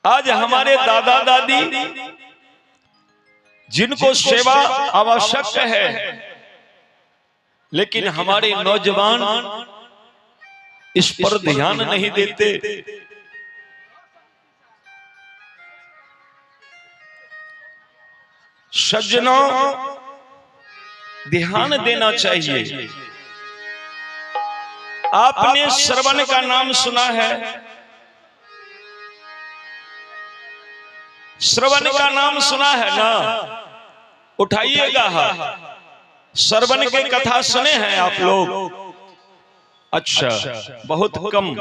आज हमारे दादा दादी जिनको सेवा आवश्यक है, लेकिन हमारे नौजवान इस पर ध्यान नहीं देते। सज्जनों, ध्यान देना चाहिए। आपने श्रवण का नाम सुना है? श्रवण का नाम सुना है ना? उठाइएगा हाथ। श्रवण के कथा सुने हैं आप लोग? अच्छा, बहुत कम।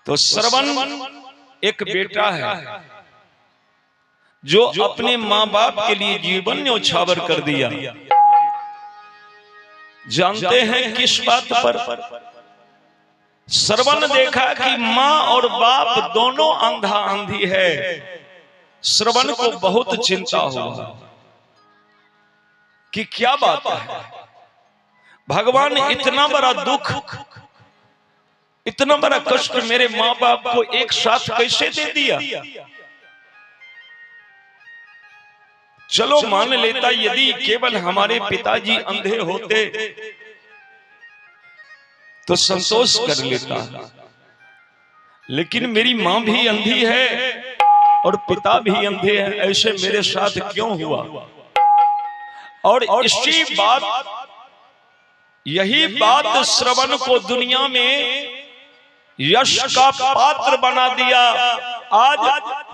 तो श्रवण एक बेटा है जो अपने मां बाप के लिए जीवन न्यौछावर कर दिया। जानते हैं किस बात पर? श्रवण देखा कि मां और बाप दोनों अंधा अंधी है। श्रवण को बहुत चिंता हुआ कि क्या बात है, भगवान इतना बड़ा दुख, इतना बड़ा कष्ट मेरे मां बाप को एक साथ कैसे दे दिया? चलो मान लेता यदि केवल हमारे पिताजी अंधे होते तो संतोष कर लेता, लेकिन मेरी मां भी अंधी है और पिता भी अंधे हैं। ऐसे मेरे साथ क्यों हुआ? और इसी बात, यही बात श्रवण को दुनिया में यश का पात्र बना दिया। आज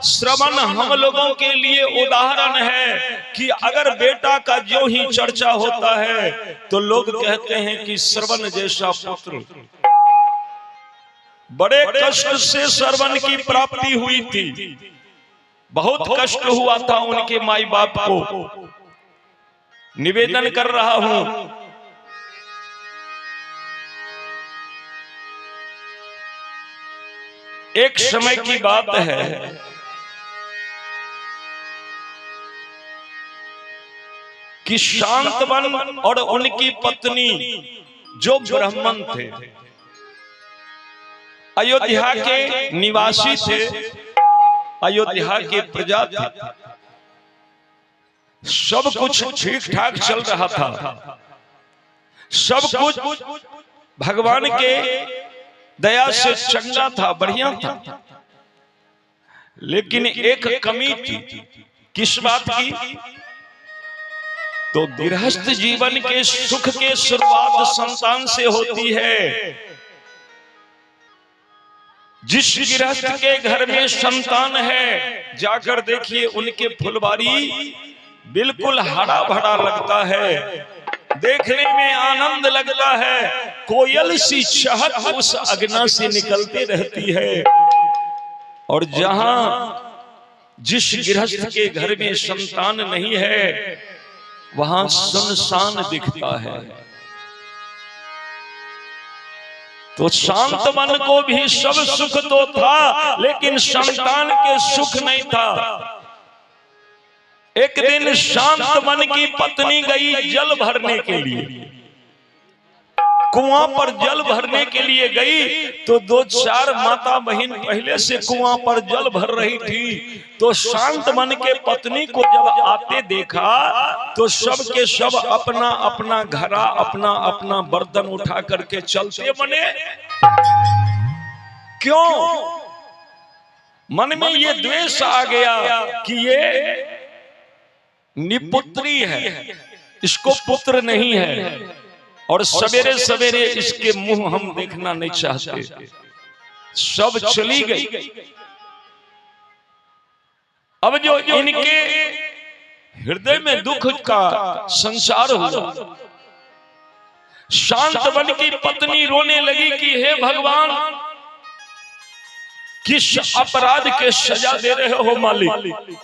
श्रवण हम लोगों के लिए उदाहरण है कि अगर बेटा का जो ही चर्चा होता है तो लोग कहते हैं कि श्रवण जैसा पुत्र। बड़े कष्ट से श्रवण की प्राप्ति हुई थी, बहुत कष्ट हुआ था उनके माई बाप को। निवेदन कर रहा हूं, एक समय की बात है, कि शांतवन और उनकी पत्नी जो ब्राह्मण थे, अयोध्या के निवासी थे, अयोध्या के प्रजा थे, सब कुछ ठीक ठाक चल रहा था, सब कुछ भगवान के दया से चंगा था, बढ़िया था। लेकिन एक कमी थी। किस बात की? तो गृहस्थ जीवन के सुख के शुरुआत संतान से होती है। जिस गृहस्थ के घर में संतान है, जाकर देखिए उनके फुलवारी बिल्कुल हरा भरा लगता है, देखने में आनंद लगता है। कोयल सी चहक उस अगना से निकलती रहती है। और जहां जिस गृहस्थ के घर में संतान नहीं है वहां सुनसान दिखता है। तो शांत मन को भी सब सुख तो था, लेकिन संतान के सुख नहीं था। एक दिन शांत मन की पत्नी गई जल भरने के लिए, कुआं पर जल भरने के लिए गई। तो दो चार माता बहन पहले से कुआं पर जल भर रही थी। तो शांत मन के पत्नी को जब आते देखा तो सब के सब अपना अपना घड़ा, अपना अपना बर्तन उठा करके चलते बने। क्यों? मन में ये द्वेष आ गया कि ये निपुत्री है, इसको पुत्र नहीं है, और सवेरे सवेरे इसके मुंह हम देखना नहीं चाहते। सब चली गई। अब जो इनके हृदय में दुख का संचार हुआ, शांत मन की पत्नी रोने लगी कि हे भगवान, किस अपराध के सजा दे रहे हो मालिक,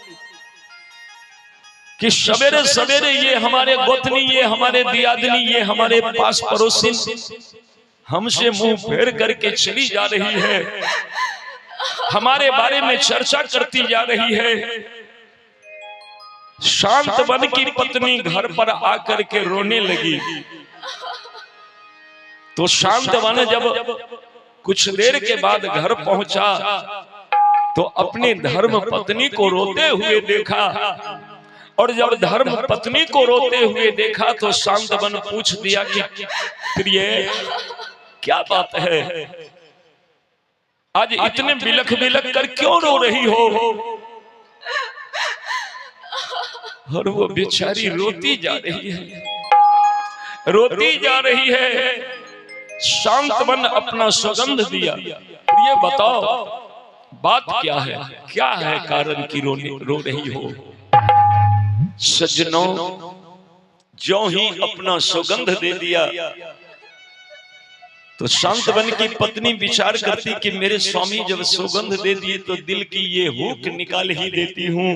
कि सवेरे सवेरे ये हमारे गोतनी, ये हमारे दियादनी, ये हमारे पास पड़ोसी हमसे मुंह फेर करके चली जा रही है, हमारे बारे में चर्चा करती जा रही है। शांत मन की पत्नी घर पर आकर के रोने लगी। तो शांत मन जब कुछ देर के बाद घर पहुंचा तो अपने धर्म पत्नी को रोते हुए देखा, और जब धर्म पत्नी को रोते हुए देखा तो शांतवन पूछ दिया कि प्रिय क्या बात है, आज इतने बिलख बिलख कर क्यों रो रही हो? और वो बेचारी रोती जा रही है, रोती जा रही है। शांतवन अपना सुगंध दिया, ये बताओ बात क्या है कारण की रो रही हो? सज्जनों, जो ही अपना सुगंध दे दिया तो शांतवन की पत्नी विचार करती कि मेरे स्वामी जब सुगंध दे दिए तो दिल की ये हुक निकाल ही देती हूं।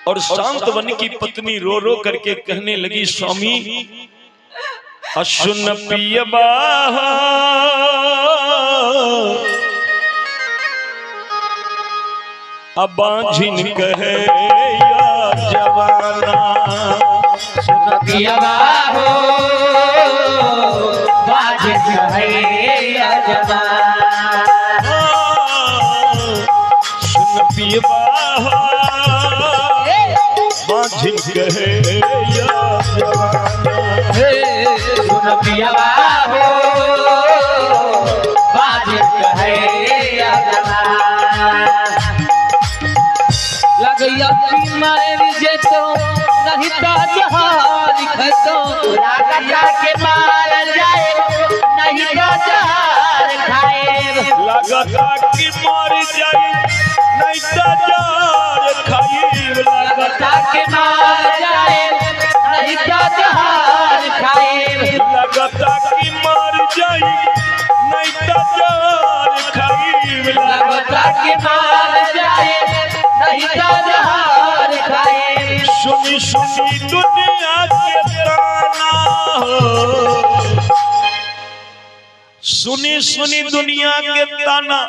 और शांतवन की पत्नी रो रो करके कहने लगी, स्वामी अशुन पियबा अबाझिन कहे या जवाना, सुन पियबा हो बाझिन कहे या जवाना, सुन पियबा बाझिन कहे या जवाना, सुन पियबा हो बाझिन कहे या जवाना। लगैया की मार जे तो नहीं तो जहार खतो, लगैया के मार जाए नहीं तो जहार खाए, लगता कि मर जाए नहीं तो जार खाई, लगता के मार जाए नहीं तो जहार खाए, लगता कि मर जाए नहीं तो जार खाई, लगता के मार जाए नहीं तो जहार खाए। सुनी सुनी दुनिया के ताना हो, सुनी सुनी दुनिया के ताना,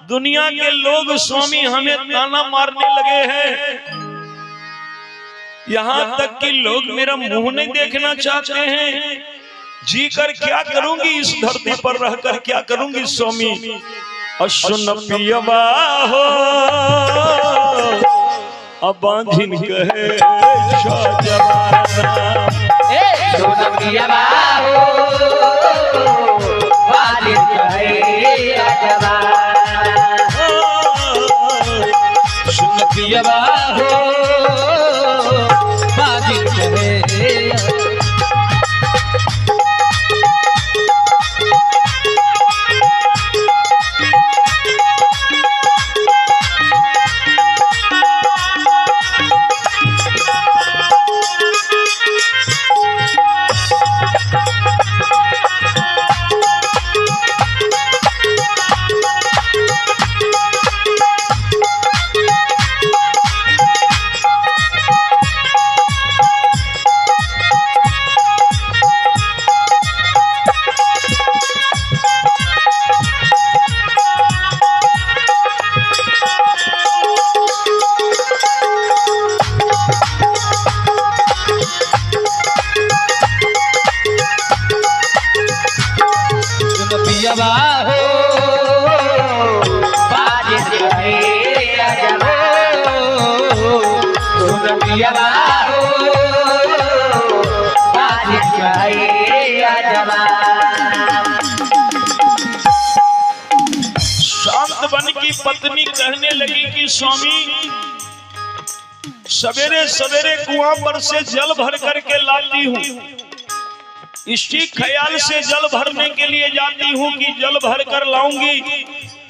दुनिया के लोग स्वामी हमें ताना मारने लगे हैं। यहाँ तक कि लोग मेरा मुंह नहीं देखना चाहते हैं। जी कर क्या करूंगी, इस धरती पर रहकर क्या करूंगी स्वामी? अशुन पियबा हो अबाझिन कहे जवाना, सुन पियबा हो बाझिन कहे या जवाना, सुन पियबा हो बाझिन कहे या पियबा हो बाझिन कहे या जवाना, सुन पियबा हो बाझिन कहे या जवाना। शांतवन की पत्नी कहने लगी कि स्वामी सवेरे सवेरे कुआं पर से जल भर करके लाती हूँ, इसी ख्याल से जल भरने के लिए जाती हूँ कि जल भर कर लाऊंगी,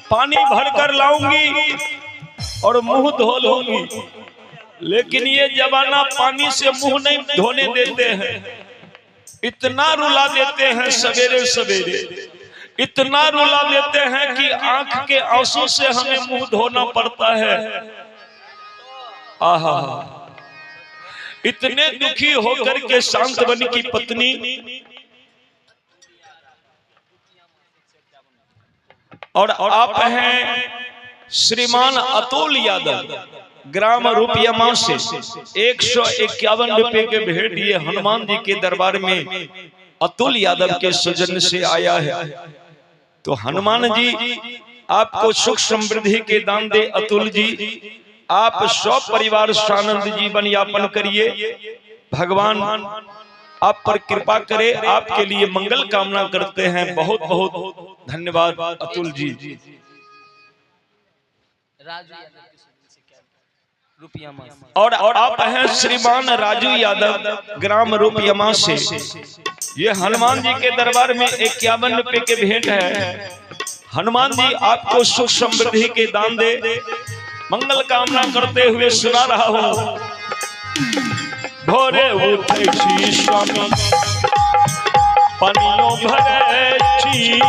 पानी भर कर लाऊंगी और मुंह धो लूंगी। लेकिन ये जमाना पानी से मुंह नहीं धोने देते हैं, इतना रुला देते हैं सवेरे सवेरे, इतना रुला देते हैं कि आंख के आंसू से हमें मुंह धोना पड़ता है। आहा, इतने दुखी होकर के शांतवन की पत्नी और आप हैं श्रीमान अतुल यादव, ग्राम रूपियामा से 151 रुपए के भेंट ये हनुमान जी के दरबार में अतुल यादव के सौजन्य से आया है। तो हनुमान जी आपको सुख समृद्धि के दान दे। अतुल जी आप सब परिवार सानंद जीवन यापन करिए। भगवान आप पर कृपा करे, आपके लिए मंगल कामना करते हैं। बहुत बहुत धन्यवाद अतुल जी। और आप हैं श्रीमान राजू यादव ग्राम रूपयमा से। ये हनुमान जी के दरबार में 51 रुपए के भेंट है। हनुमान जी आपको सुख समृद्धि के दान दे, मंगल कामना करते हुए सुना रहा हूं। भोरे उठे छी स्वामी पनियों भरे छी,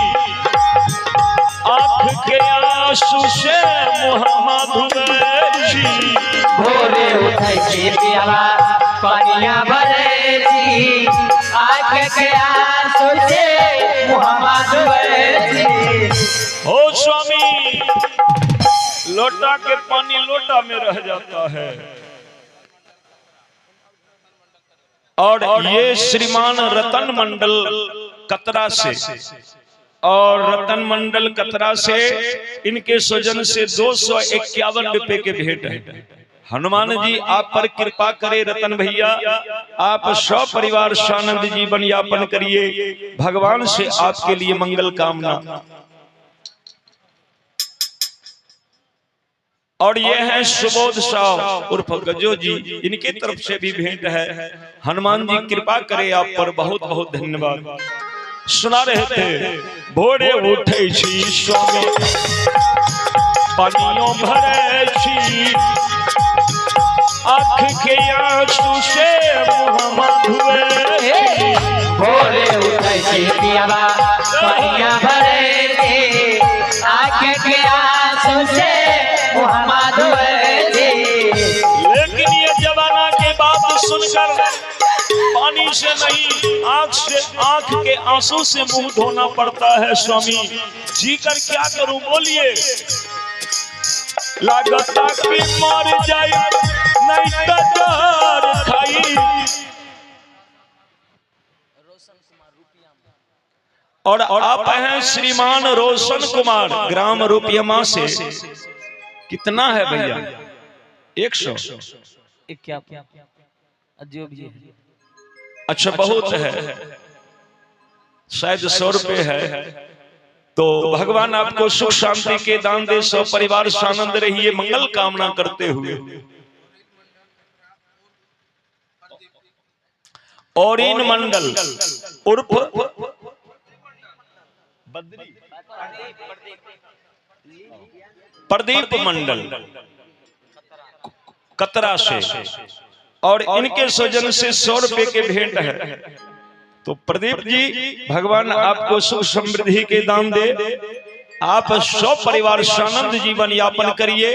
आँख के आंसू से मुहम्मा धुए छी। भोरे उठे छी पियावा पनिया भरे छी, आँख के आंसू से मुहम्मा धुए छी। हो स्वामी लोटा के पानी लोटा में रह जाता है। और ये श्रीमान रतन मंडल कतरा से, और रतन मंडल कतरा से इनके स्वजन से 251 रुपए के भेंट है। हनुमान जी आप पर कृपा करे। रतन भैया आप सब परिवार सानंद जीवन यापन करिए। भगवान से आपके लिए मंगल कामना। और ये हैं सुबोध साहब उर्फ गजो जी, इनके तरफ से भी भेंट है। हनुमान जी कृपा करे आप पर। बहुत बहुत धन्यवाद। सुना रहे थे भोरे उठे छी स्वामी पनियों भरे छी, आँख के आंसू से मुहम्मा धुए। भोरे उठे छी पियावा पनिया भरे छी, आँख के आंसू से मुहम्मा धुए छी। लेकिन ये जमाना के बात सुनकर पानी से नहीं, आंख के आंसू से मुंह धोना पड़ता है। स्वामी जी कर क्या करूं बोलिए। लागता कि मर जाए नहीं तो जहर खाई। और आप हैं श्रीमान रोशन कुमार ग्राम रूपयमा से। कितना है भैया? 100 जो भी है। अच्छा बहुत है, शायद 100 रुपए है। तो भगवान आपको सुख शांति के दान दे। सब परिवार सानंद रहिए मंगल कामना करते हुए। औरीन मंडल उर्फ प्रदीप मंडल कतरा से, और इनके स्वजन से 100 रुपए के भेंट है। तो प्रदीप जी भगवान आपको सुख समृद्धि के दान दे। आप सब परिवार सानंद जीवन यापन करिए।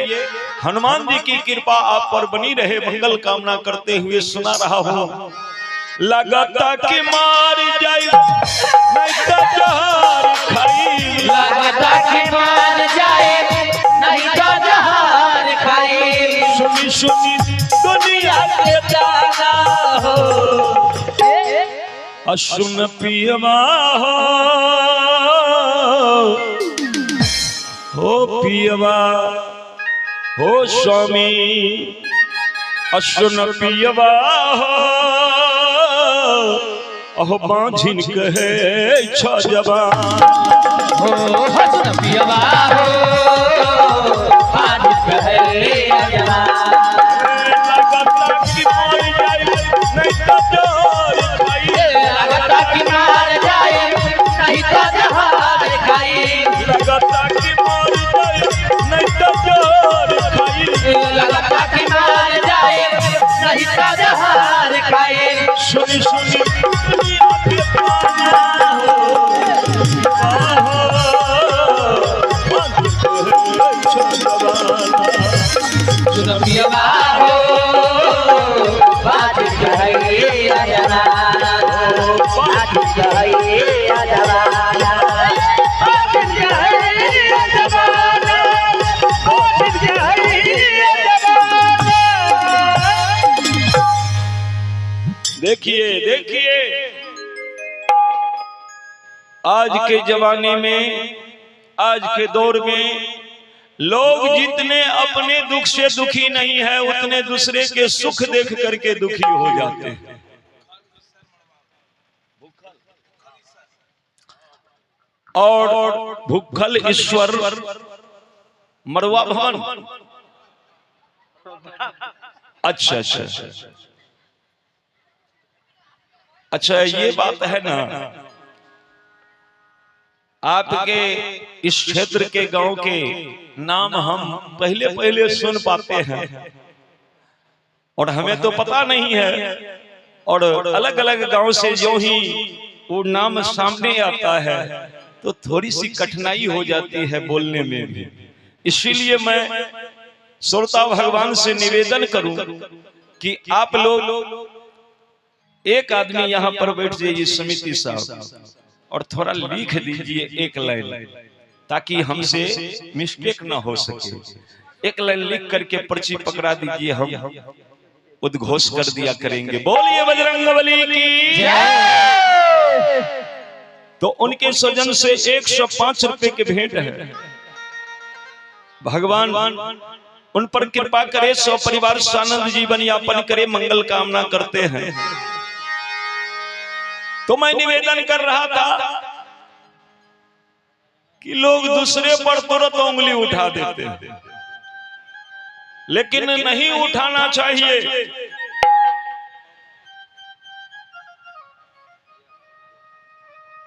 हनुमान जी की कृपा आप पर बनी रहे। मंगल कामना करते हुए सुना रहा हूं। लगता कि मार जाए नहीं तो जहर खाई। लगता कि मार जाए नहीं तो जहर खाई। सुनी सुनी दुनिया के जाना हो, सुन पियवा हो पियवा हो स्वामी, सुन पियवा हो बांझिन कहे छ जवान हो। सुन पियवा हो बांझिन कहे जवान। लगता कि मार जाए नहीं तो जहर खाई। लगता कि मार जाए नहीं तो जहर खाई। लगता कि मार जाए नहीं तो जहर खाई। सुनी सुनी दुनिया के पाना सुन पियवा हो बात कहे अजनाना, बात कहे अजनाना, बात कहे अजनाना, बात कहे अजनाना। देखिए देखिए आज के जमाने में आज के दौर में लोग जितने अपने दुख से दुखी नहीं है उतने दूसरे के सुख देख करके दुखी हो जाते हैं। और भूखल ईश्वर मरवा भवन। अच्छा अच्छा अच्छा, ये बात है ना, आपके इस क्षेत्र के गांव के नाम हम पहले पहले सुन पाते हैं और हमें तो पता नहीं है, और अलग अलग गांव से जो ही वो नाम सामने आता है तो थोड़ी सी कठिनाई हो जाती है बोलने में भी। इसीलिए मैं श्रोता भगवान से निवेदन करूं कि आप लोग एक आदमी यहाँ पर बैठ जाइए समिति साहब और थोड़ा लिख दीजिए एक लाइन, ताकि हमसे मिस्टेक ना हो सके। एक लाइन लिख करके पर्ची पकड़ा दीजिए, हम उद्घोष कर दिया करेंगे। बोलिए बजरंगबली की जय। तो उनके स्वजन से 105 रुपए के भेंट है। भगवान उन पर कृपा करे, सौ परिवार सानंद जीवन यापन करे, मंगल कामना करते हैं। तो मैं निवेदन कर रहा था कि लोग दूसरे पर तुरंत उंगली उठा देते हैं, लेकिन नहीं उठाना चाहिए।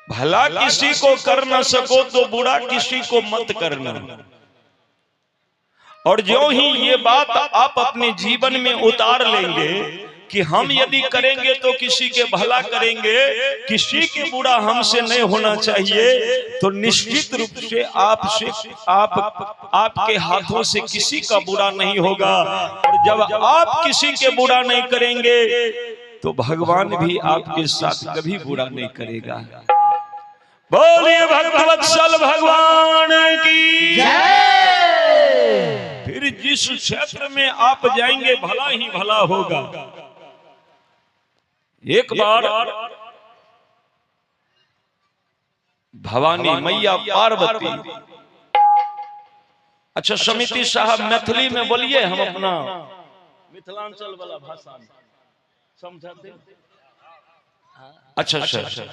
भला किसी को कर न सको तो बुरा किसी को मत करना। और जो ही ये बात आप अपने जीवन में उतार लेंगे कि हम यदि करेंगे तो किसी के भला करेंगे, किसी के बुरा हमसे नहीं होना चाहिए, तो निश्चित रूप से आपके हाथों से किसी का बुरा नहीं होगा। और जब आप किसी के बुरा नहीं करेंगे तो भगवान भी आपके साथ कभी बुरा नहीं करेगा। बोलिए भक्तवत्सल भगवान की जय। फिर जिस क्षेत्र में आप जाएंगे भला ही भला होगा। एक बार भवानी मैया पार्वती, अच्छा समिति साहब मैथिली में बोलिए, हम अपना मिथिलांचल वाला भाषा में समझाते। अच्छा अच्छा,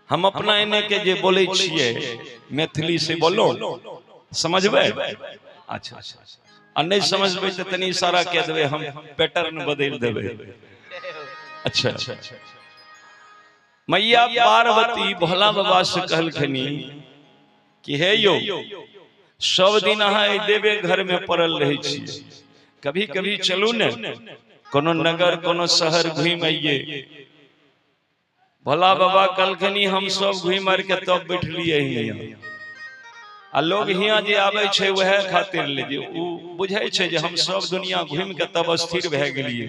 हम अपना इन्हें के जे बोले छिए मैथिली से बोलो, समझबे? अच्छा अच्छा, नहीं समझबे तो तनी इशारा कह देबे, हम पैटर्न बदल देबे। अच्छा अच्छा, मैया पार्वती भोला बाबा से कहलखनी कि हे यो, सब दिन अहाँ देवे घर में पड़ल रहे छिए, कभी कभी चलू ने कोनो नगर कोनो शहर घूम आइए। भोला बाबा कहलखनी हम सब घूम मार के तब बैठलिए हियां, आ लोग हियां जे आबै छै वह खातिर ले जे उ बुझै छै जे हम सब दुनिया घूम के तब स्थिर भए गेलिए,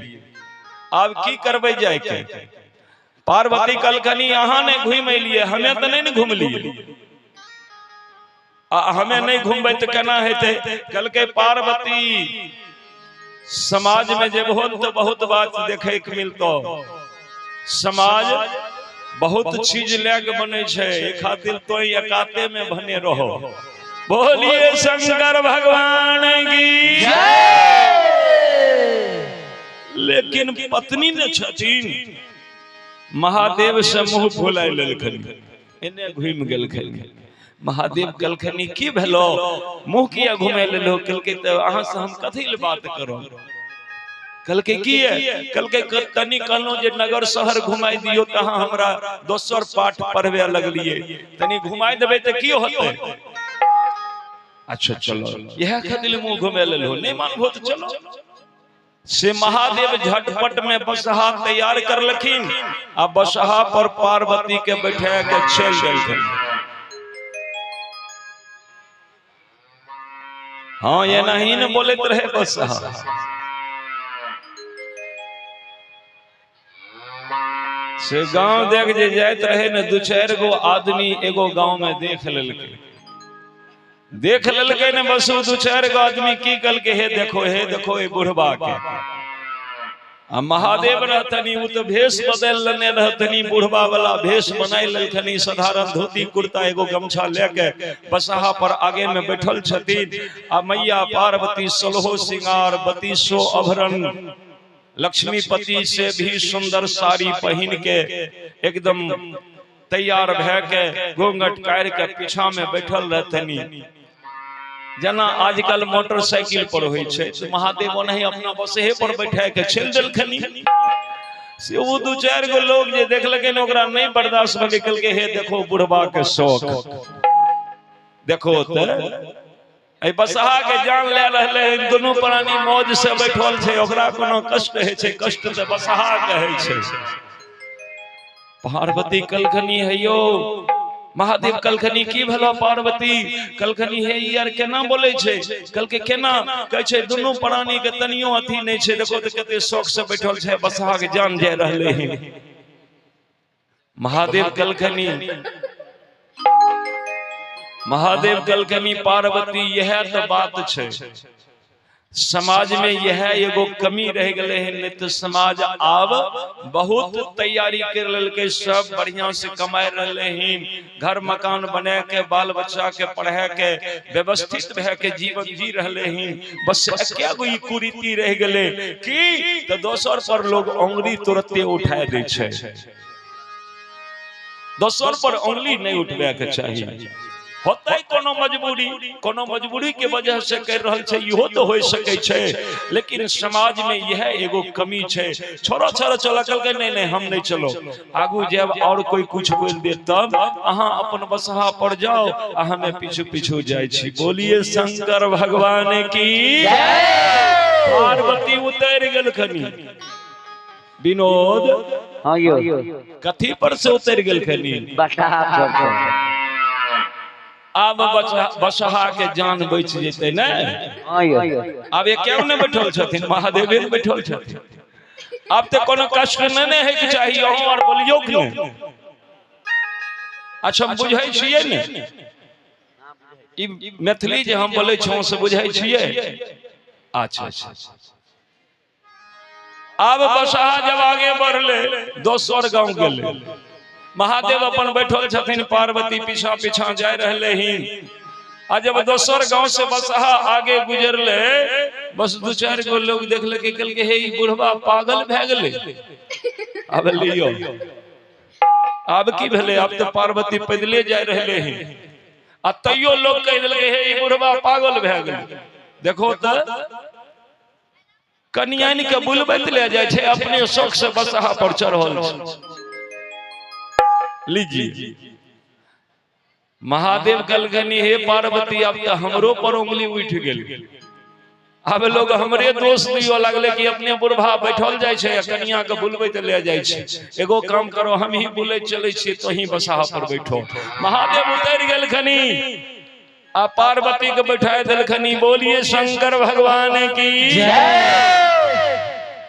अब की करबै जाय के। पार्वती कहलखनी अहाँ ने घूम एलिए, हमें तो नहीं घूमलिए, हमें नहीं घूमबै तो केना हेतै। कहलकै पार्वती समाज में जब हो तो बहुत बात देखे के मिलतो, समाज बहुत चीज लैग बने छे, खातिर तो एकाते में भने रहो। बोलिए शंकर भगवान की जय। लेकिन पत्नी ने छथिन महादेव से मुंह फुलाय लेलखिन, इन्ने घूम गेलखिन। महादेव कहलखनी की भेलो, मुंह किया घुमे लेलो? कहलकै त अहाँ से हम कथी ले बात करो। कहलकै की है? कहलकै तनी कहलो जे नगर शहर घुमाई दियो त अहाँ हमरा दोसर पाठ पढ़वे लगलिए, तनी घुमाई देबे त की होतै? अच्छा चलो, यह खातिर मुंह घुमे लेलो, नहीं मानबो त चलो। से महादेव झटपट में बसहा तैयार करलखिन आ बसहा पर पार्वती के बैठा के चल गेलखिन। हाँ ये नहीं न बोलत रहे बसहा। से गांव देख जे जाइत रहे न, दू चार गो आदमी एगो गांव में देख लेलकै न, बस दू चार गो आदमी की कहलकै हे देखो ए बुढ़बा के। महादेव रहतनी उ तो भेष बदल लेने रहतनी, बुढ़वा वाला भेष बनाई लेखनी, साधारण धोती कुर्ता एगो गमछा लेके बसहा पर आगे में बैठल छथिन। आ मैया पार्वती 16 सिंगार 32 आभरण लक्ष्मीपति से भी सुंदर साड़ी पहन के एकदम तैयार भे के घूंघट काढ़ के पीछा में बैठल रहतनी। जना आजकल मोटरसाइकिल पर होय छै, तो महादेव नहीं अपना बसहे पर बैठा के चल देलखनी। से वो 2-4 गो लोग जे देखलके ओकरा नहीं बर्दाश्त भ गेल के हे देखो बुढ़वा के शौक, देखो त ए बसहा के जान ले रहले, दोनों प्राणी मौज से बैठल छै, ओकरा कोनो कष्ट है छै, कष्ट से बसहा कहै छै। पार्वती कलखनी है यो, महादेव कलखनी की भला पार्वती कलखनी है यार केना बोले छे, कल के केना कहे छे दोनों प्राणी के तनियो अथी नहीं छे, देखो तो कते शौक से बैठल छे, बसहा के जान जाय रहले हैं। महादेव कलखनी पार्वती यह तो बात छे, समाज में यह एगो कमी रह गए है, नहीं तो समाज अब बहुत तैयारी कर ललके, सब बढ़िया से कमाए रहे हैं, घर मकान बना के बाल बच्चा के पढ़ा के व्यवस्थित भे के जीवन जी रहे हैं। बस क्या कोई कुरीति रह गए कि तो दोसर पर लोग उंगली तुरंते उठा दे छे, दोसर पर उंगली नहीं उठबे के चाहिए। होता कोनो मजबूरी के वजह से कर रहल छे, इहो तो हो सके छे, लेकिन समाज में यह एगो कमी छे। छोरो चल के नहीं हम नहीं चलो, आगू जब और कोई कुछ बोल दे तब अहाँ अपन बसहा पर जाओ, हमें पीछू पीछू जाय छी। बोलिए शंकर भगवान की जय। पार्वती उतर गेल खनी, विनोद हां यो कथी पर से उतर गेल खनी, बसहा पर। अब बसहा के जान बच जेते न, अब ये क्यों न बैठल छथिन, महादेव बैठल छथिन। अब तो कोनो कष्ट नहीं है कि चाहिए और बोलियो कि अच्छा बुझाई छिए ने, ई मैथिली जे हम बोले छौ से बुझाई छिए। अच्छा अब बसहा जब आगे बढ़ले दोसर गांव गेले, महादेव अपन बैठल छथिन, पार्वती पीछा पीछा जाय रहले हैं। आ जब दोसर गांव से बसहा आगे गुजरले, बस 2-4 गो लोग देखले के कल के हे ई बुढ़वा पागल भ गेले। अब लियो अब की भेले, अब तो पार्वती पैदले जाय रहले हैं, आ तैयो लोग कह देलके हे ई बुढ़वा पागल भ गेले। देखो त कन्यानी के बुलबैत ले जाय छे, अपने शौक से बसहा पर चढ़ल छे। लीजिए महादेव कलखनी हे पार्वती अब तो हमरो पर उंगली उठ गेल, अब लोग हमरे दोष दियो लगले कि अपने बुढ़वा बैठल जाय छे, कन्या के बुलबैत ले जाय छे। एगो काम करो, हम ही बुले चले छी, तो ही बसहा पर बैठो। महादेव उतर गेल खनी, आ पार्वती के बैठा देलखनी। बोलिए शंकर भगवान की जय।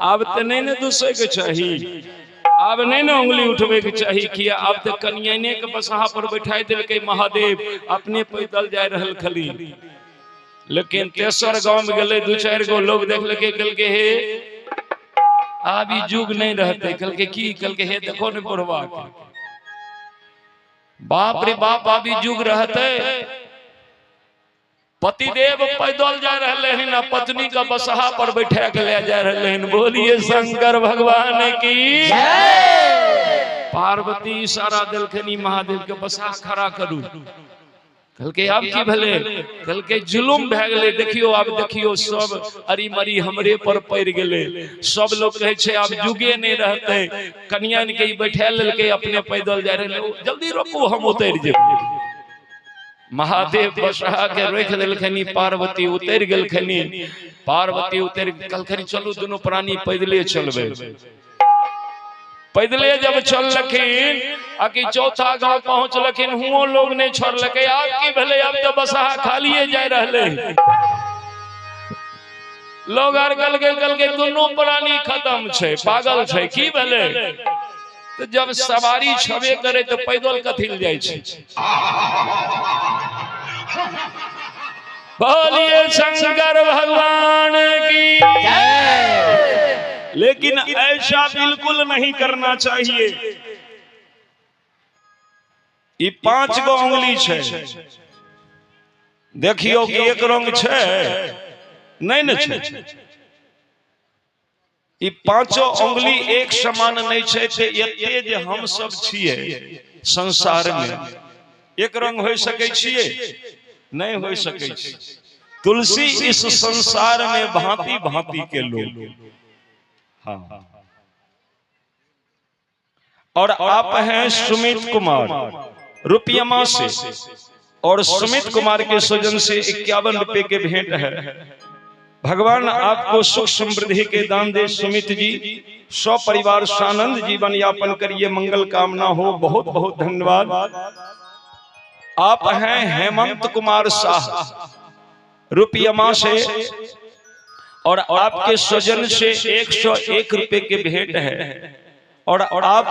अब तो नहीं न दूसरे के चाहिए, अब नहीं न उंगली उठवे के चाहिए, किया अब तो कन्याने के बसहा पर बैठा दिलके महादेव, अपने पैदल जाय रहल खली। लेकिन तेसर गांव में गले 2-4 गो लोग देखलके, कहलके हे अब ई जुग नहीं रहते, कहलके की, कहलके हे देखो न बुढ़वा के, बाप रे बाप अब ई जुग रहते। पतिदेव पैदल जा रहे हैं, पत्नी का बसहा पर बैठा के ले जा रहे हैं। बोलिए शंकर भगवान की जय। पार्वती इशारा दिलखनी महादेव के बसहा खड़ा करू, कहलके अब की भले, कहलके जुलुम भ गेले, देखियो अब देखियो सब अरी मरी हमरे पर पड़ गेले। सब लोग कहे छे अब जुगे नहीं रहते, कन्या के बैठा लेलके, अपने पैदल जा रहे, जल्दी रोकू हम उतर जेबे। महादेव बसहा के रोक देलखनी, पार्वती उतर गेलखनी। पार्वती उतर कहलखनी चलू दोनों प्राणी पैदले चलबे। पैदले जब चललखिन, आकि चौथा गांव पहुंचलखिन, हुओ लोग नहीं छोड़लके। आब की भेले, अब तो बसहा खालिए जाय रहले। लोग आर कहलके दोनों प्राणी खत्म छे, पागल छे, की भेले। तो जब सवारी छबे करे तो पैदल कथिल जाय छे। बोलिए शंकर भगवान की जय। लेकिन ऐसा बिल्कुल नहीं करना चाहिए। ये 5 गो उंगली छे, देखियो कि एक रंग छे नहीं न छे। ये 5 उंगली एक समान नहीं छे। एते जे हम सब छिए संसार में एक रंग हो सके छिए नहीं हो सके छी। तुलसी इस संसार में भांति भांति के लोग। हाँ, और आप हैं सुमित कुमार रुपयमा से, और सुमित कुमार के स्वजन से 51 रुपए के भेंट है। भगवान आपको सुख समृद्धि के दान दे। सुमित जी सौ परिवार सानंद जीवन यापन करिए, मंगल कामना हो। बहुत बहुत धन्यवाद। आप हैं हेमंत कुमार शाह रुपयमा से, और आपके स्वजन से 101 रुपए के भेंट है। और आप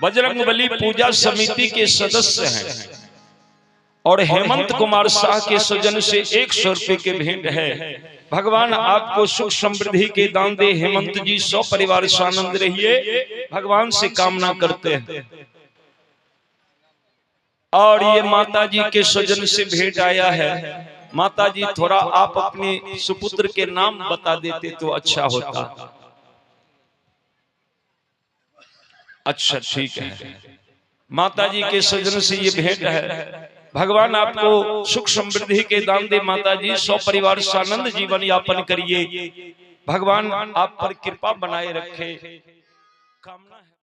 बजरंगबली पूजा समिति के सदस्य हैं, और हेमंत कुमार शाह के स्वजन से 100 रुपए के भेंट है। भगवान आपको सुख समृद्धि के दान दे। हेमंत जी 100 परिवार सानंद रहिए, भगवान से कामना करते हैं। और ये माता जी के स्वजन से भेंट आया है। माता जी थोड़ा आप अपने सुपुत्र के नाम बता देते तो अच्छा होता। अच्छा ठीक है, माता जी के स्वजन से ये भेंट है। भगवान आपको सुख समृद्धि के दान दे। माता जी 100 परिवार सानंद जीवन यापन करिए, भगवान आप पर कृपा बनाए रखे।